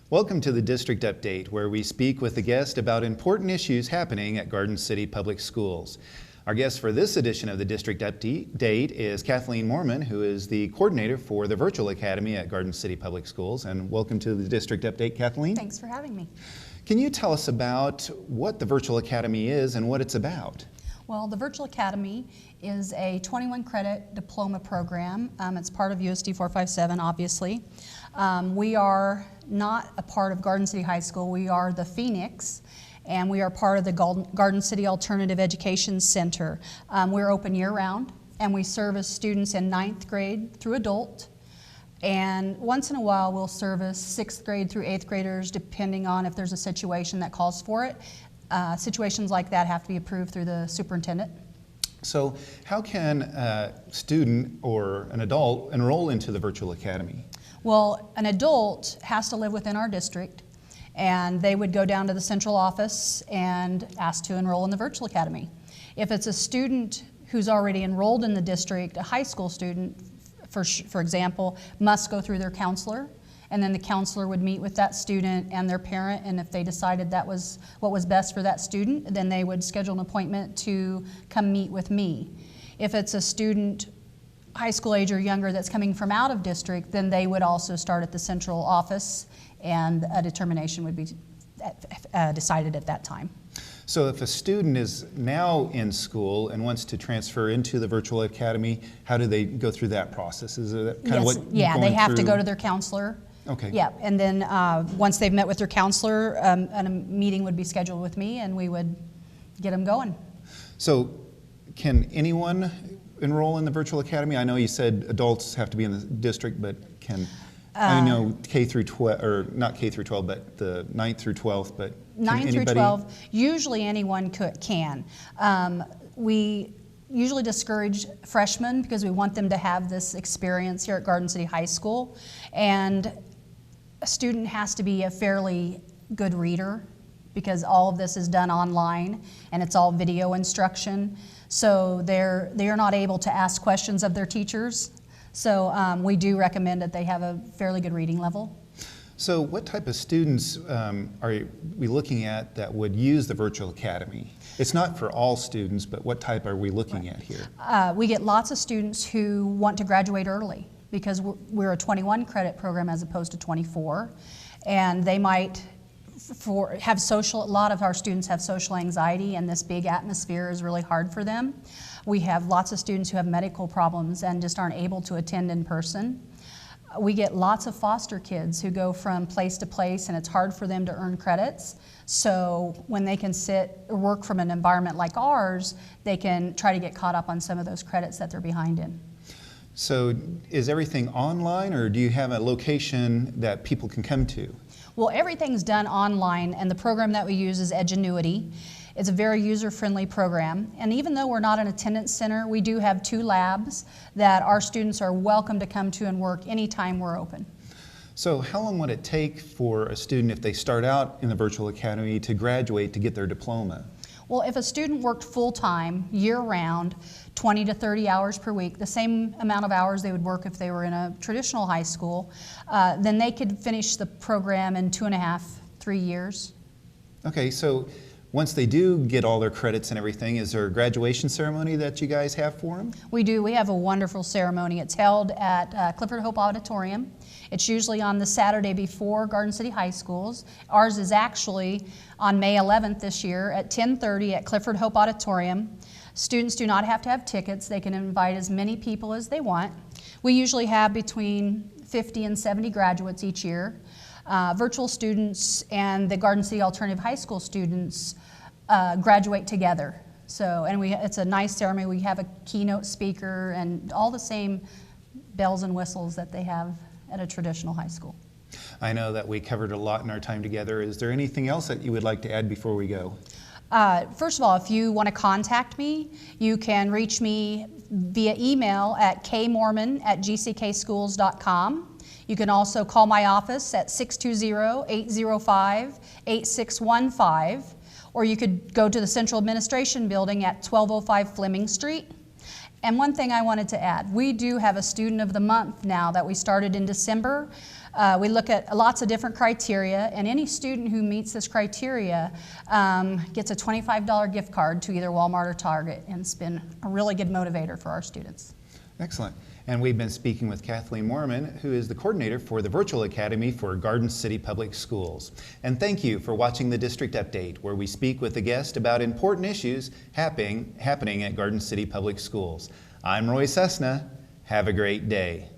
Welcome to the District Update, where we speak with a guest about important issues happening at Garden City Public Schools. Our guest for this edition of the District Update is Kathleen Moorman, who is the coordinator for the Virtual Academy at Garden City Public Schools. And welcome to the District Update, Kathleen. Thanks for having me. Can you tell us about what the Virtual Academy is and what it's about? Well, the Virtual Academy is a 21-credit diploma program. It's part of USD 457, obviously. We are not a part of Garden City High School. We are the Phoenix, and we are part of the Garden City Alternative Education Center. We're open year-round, and we service students in 9th grade through adult. And once in a while, we'll service 6th grade through 8th graders, depending on if there's a situation that calls for it. Situations like that have to be approved through the superintendent. So how can a student or an adult enroll into the Virtual Academy? Well, an adult has to live within our district, and they would go down to the central office and ask to enroll in the Virtual Academy. If it's a student who's already enrolled in the district, a high school student, for example, must go through their counselor, and then the counselor would meet with that student and their parent, and if they decided that was what was best for that student, then they would schedule an appointment to come meet with me. If it's a student high school age or younger that's coming from out of district, then they would also start at the central office, and a determination would be decided at that time. So if a student is now in school and wants to transfer into the Virtual Academy, how do they go through that process? Is that kind of what yeah, they have to go to their counselor. Okay. Yeah, and then once they've met with their counselor, a meeting would be scheduled with me, and we would get them going. So can anyone enroll in the Virtual Academy? I know you said adults have to be in the district, but can, I know K through 12, or not K through 12, but the 9th through 12th, but can 9th through anybody? 12, usually anyone can. We usually discourage freshmen because we want them to have this experience here at Garden City High School, and a student has to be a fairly good reader because all of this is done online and it's all video instruction. So they're not able to ask questions of their teachers. So we do recommend that they have a fairly good reading level. So what type of students are we looking at that would use the Virtual Academy? It's not for all students, but what type are we looking at here? We get lots of students who want to graduate early because we're a 21 credit program as opposed to 24. And they might have a lot of our students have social anxiety, and this big atmosphere is really hard for them. We have lots of students who have medical problems and just aren't able to attend in person. We get lots of foster kids who go from place to place, and it's hard for them to earn credits. So when they can work from an environment like ours, they can try to get caught up on some of those credits that they're behind in. So is everything online, or do you have a location that people can come to? Well, everything's done online, and the program that we use is Edgenuity. It's a very user-friendly program, and even though we're not an attendance center, we do have 2 labs that our students are welcome to come to and work anytime we're open. So how long would it take for a student, if they start out in the Virtual Academy, to graduate to get their diploma? Well, if a student worked full-time, year-round, 20 to 30 hours per week, the same amount of hours they would work if they were in a traditional high school, then they could finish the program in 2.5, 3 years. Okay, so once they do get all their credits and everything, is there a graduation ceremony that you guys have for them? We do. We have a wonderful ceremony. It's held at Clifford Hope Auditorium. It's usually on the Saturday before Garden City High Schools. Ours is actually on May 11th this year at 10:30 at Clifford Hope Auditorium. Students do not have to have tickets. They can invite as many people as they want. We usually have between 50 and 70 graduates each year. Virtual students and the Garden City Alternative High School students graduate together. So, and it's a nice ceremony. We have a keynote speaker and all the same bells and whistles that they have at a traditional high school. I know that we covered a lot in our time together. Is there anything else that you would like to add before we go? First of all, if you want to contact me, you can reach me via email at kmoorman@gckschools.com. You can also call my office at 620-805-8615, or you could go to the Central Administration Building at 1205 Fleming Street. And one thing I wanted to add, we do have a Student of the Month now that we started in December. We look at lots of different criteria, and any student who meets this criteria gets a $25 gift card to either Walmart or Target, and it's been a really good motivator for our students. Excellent. And we've been speaking with Kathleen Moorman, who is the coordinator for the Virtual Academy for Garden City Public Schools. And thank you for watching the District Update, where we speak with a guest about important issues happening at Garden City Public Schools. I'm Roy Cessna. Have a great day.